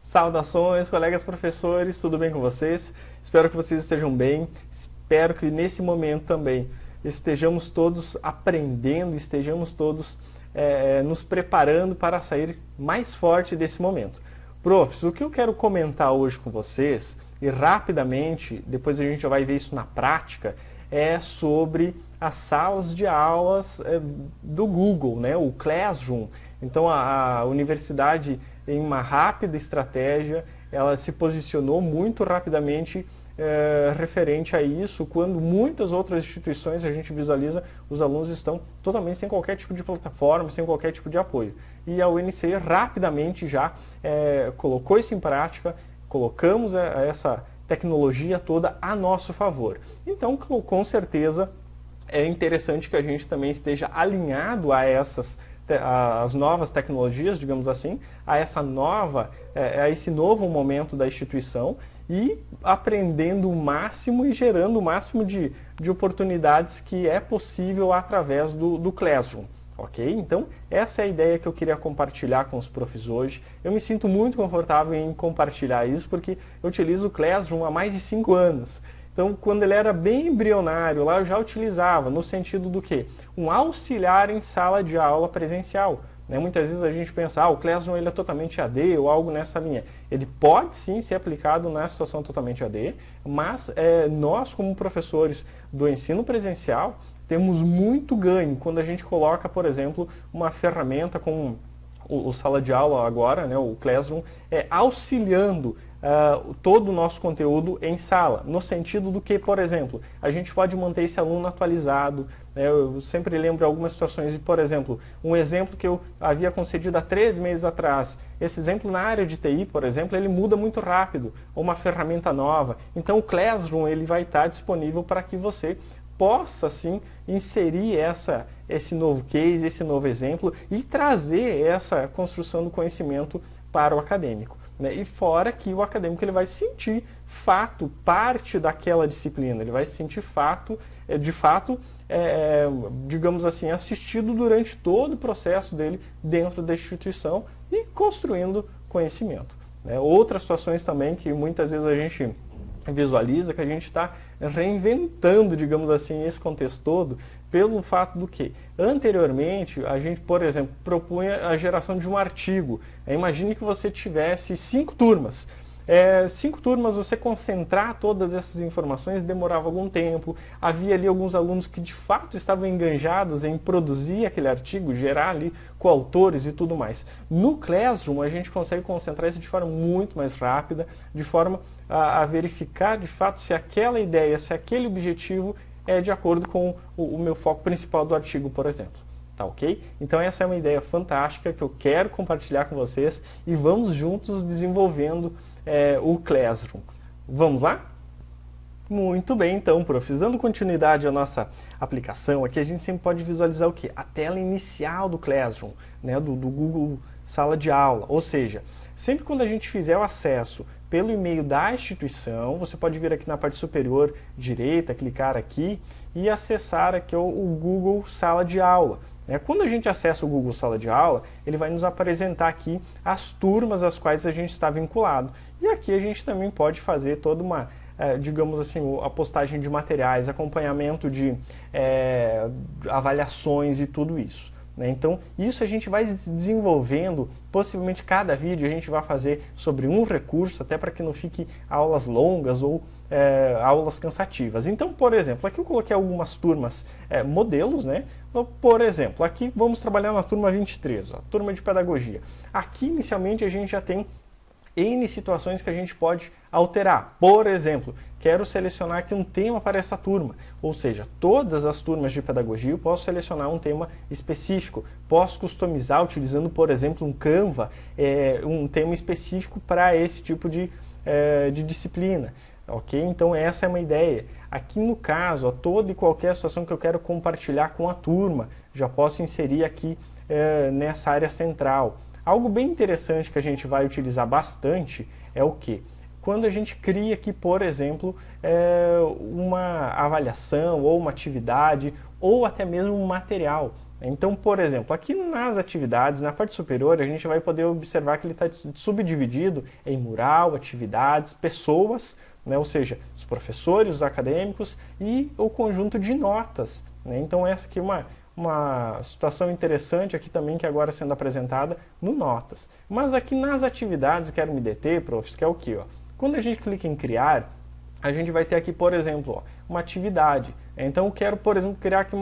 Saudações, colegas professores, tudo bem com vocês? Espero que vocês estejam bem, espero que nesse momento também estejamos todos aprendendo, estejamos todos nos preparando para sair mais forte desse momento. Profs, o que eu quero comentar hoje com vocês, e rapidamente, depois a gente já vai ver isso na prática, é sobre as salas de aulas do Google, né? O Classroom. Então a universidade, em uma rápida estratégia, ela se posicionou muito rapidamente referente a isso, quando muitas outras instituições, a gente visualiza, os alunos estão totalmente sem qualquer tipo de plataforma, sem qualquer tipo de apoio. E a UNC rapidamente já colocou isso em prática, colocamos essa tecnologia toda a nosso favor. Então, com certeza, é interessante que a gente também esteja alinhado a as novas tecnologias, digamos assim, a esse novo momento da instituição e aprendendo o máximo e gerando o máximo de oportunidades que é possível através do Classroom. Ok? Então, essa é a ideia que eu queria compartilhar com os profs hoje. Eu me sinto muito confortável em compartilhar isso porque eu utilizo o Classroom há mais de 5 anos. Então, quando ele era bem embrionário, lá eu já utilizava, no sentido do quê? Um auxiliar em sala de aula presencial. Né? Muitas vezes a gente pensa, o Classroom ele é totalmente AD ou algo nessa linha. Ele pode sim ser aplicado na situação totalmente AD, mas nós, como professores do ensino presencial, temos muito ganho quando a gente coloca, por exemplo, uma ferramenta como o Sala de Aula agora, né, o Classroom, auxiliando todo o nosso conteúdo em sala, no sentido do que, por exemplo, a gente pode manter esse aluno atualizado. Eu sempre lembro algumas situações de, por exemplo, um exemplo que eu havia concedido há 3 meses atrás. Esse exemplo na área de TI, por exemplo, ele muda muito rápido, ou uma ferramenta nova. Então o Classroom ele vai estar disponível para que você possa, sim, inserir esse novo case, esse novo exemplo e trazer essa construção do conhecimento para o acadêmico. Né? E fora que o acadêmico ele vai sentir fato, parte daquela disciplina, ele vai sentir de fato, digamos assim, assistido durante todo o processo dele dentro da instituição e construindo conhecimento. Né? Outras situações também que muitas vezes a gente visualiza que a gente está reinventando, digamos assim, esse contexto todo, pelo fato do que, anteriormente, a gente, por exemplo, propunha a geração de um artigo. Imagine que você tivesse 5 turmas. 5 turmas, você concentrar todas essas informações demorava algum tempo. Havia ali alguns alunos que de fato estavam enganjados em produzir aquele artigo, gerar ali coautores e tudo mais. No Classroom, a gente consegue concentrar isso de forma muito mais rápida, de forma a verificar de fato se aquela ideia, se aquele objetivo é de acordo com o meu foco principal do artigo, por exemplo. Tá ok? Então essa é uma ideia fantástica que eu quero compartilhar com vocês e vamos juntos desenvolvendo o Classroom. Vamos lá? Muito bem, então, profs. Dando continuidade à nossa aplicação, aqui a gente sempre pode visualizar o quê? A tela inicial do Classroom, né, do Google Sala de Aula. Ou seja, sempre quando a gente fizer o acesso pelo e-mail da instituição, você pode vir aqui na parte superior direita, clicar aqui e acessar aqui o Google Sala de Aula. Quando a gente acessa o Google Sala de Aula, ele vai nos apresentar aqui as turmas às quais a gente está vinculado. E aqui a gente também pode fazer toda uma, digamos assim, a postagem de materiais, acompanhamento de avaliações e tudo isso. Então, isso a gente vai desenvolvendo, possivelmente cada vídeo a gente vai fazer sobre um recurso, até para que não fique aulas longas ou aulas cansativas. Então, por exemplo, aqui eu coloquei algumas turmas modelos, né? Então, por exemplo, aqui vamos trabalhar na turma 23, a turma de pedagogia. Aqui, inicialmente, a gente já tem N situações que a gente pode alterar. Por exemplo, quero selecionar aqui um tema para essa turma, ou seja, todas as turmas de pedagogia eu posso selecionar um tema específico, posso customizar utilizando, por exemplo, um Canva, um tema específico para esse tipo de disciplina. Ok? Então essa é uma ideia. Aqui no caso, toda e qualquer situação que eu quero compartilhar com a turma, já posso inserir aqui nessa área central. Algo bem interessante que a gente vai utilizar bastante é o quê? Quando a gente cria aqui, por exemplo, uma avaliação ou uma atividade ou até mesmo um material. Então, por exemplo, aqui nas atividades, na parte superior, a gente vai poder observar que ele está subdividido em mural, atividades, pessoas, né? Ou seja, os professores, os acadêmicos e o conjunto de notas, né? Então, essa aqui é uma situação interessante aqui também que agora sendo apresentada no Notas. Mas aqui nas atividades, quero me deter, profs, que é o que? Quando a gente clica em criar, a gente vai ter aqui, por exemplo, uma atividade. Então, eu quero, por exemplo, criar aqui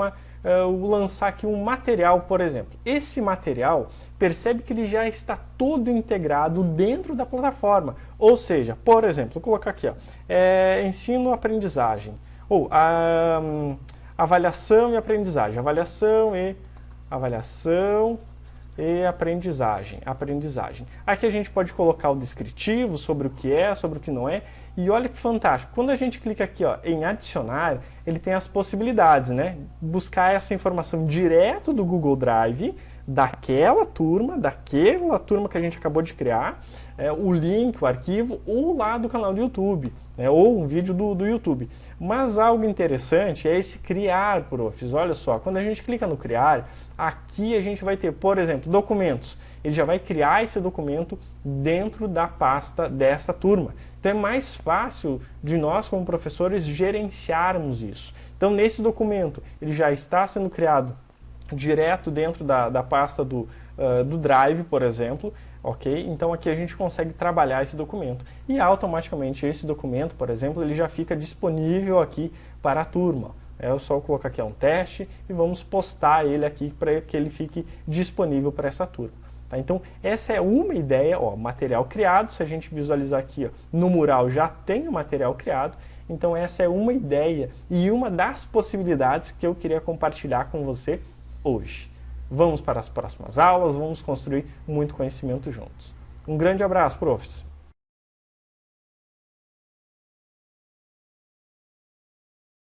lançar aqui um material, por exemplo. Esse material, percebe que ele já está todo integrado dentro da plataforma. Ou seja, por exemplo, vou colocar aqui, ensino-aprendizagem. Ou avaliação e aprendizagem. Avaliação e aprendizagem. Aqui a gente pode colocar o descritivo sobre o que é, sobre o que não é. E olha que fantástico, quando a gente clica aqui em adicionar, ele tem as possibilidades, né? Buscar essa informação direto do Google Drive, daquela turma que a gente acabou de criar, o link, o arquivo, ou lá do canal do YouTube, né? Ou um vídeo do YouTube. Mas algo interessante é esse criar, profs. Olha só, quando a gente clica no criar, aqui a gente vai ter, por exemplo, documentos. Ele já vai criar esse documento dentro da pasta dessa turma. Então é mais fácil de nós, como professores, gerenciarmos isso. Então nesse documento, ele já está sendo criado direto dentro da pasta do Drive, por exemplo, ok? Então aqui a gente consegue trabalhar esse documento. E automaticamente esse documento, por exemplo, ele já fica disponível aqui para a turma. É só colocar aqui um teste e vamos postar ele aqui para que ele fique disponível para essa turma. Tá? Então, essa é uma ideia, material criado. Se a gente visualizar aqui, no mural já tem o material criado. Então, essa é uma ideia e uma das possibilidades que eu queria compartilhar com você hoje. Vamos para as próximas aulas, vamos construir muito conhecimento juntos. Um grande abraço, profs!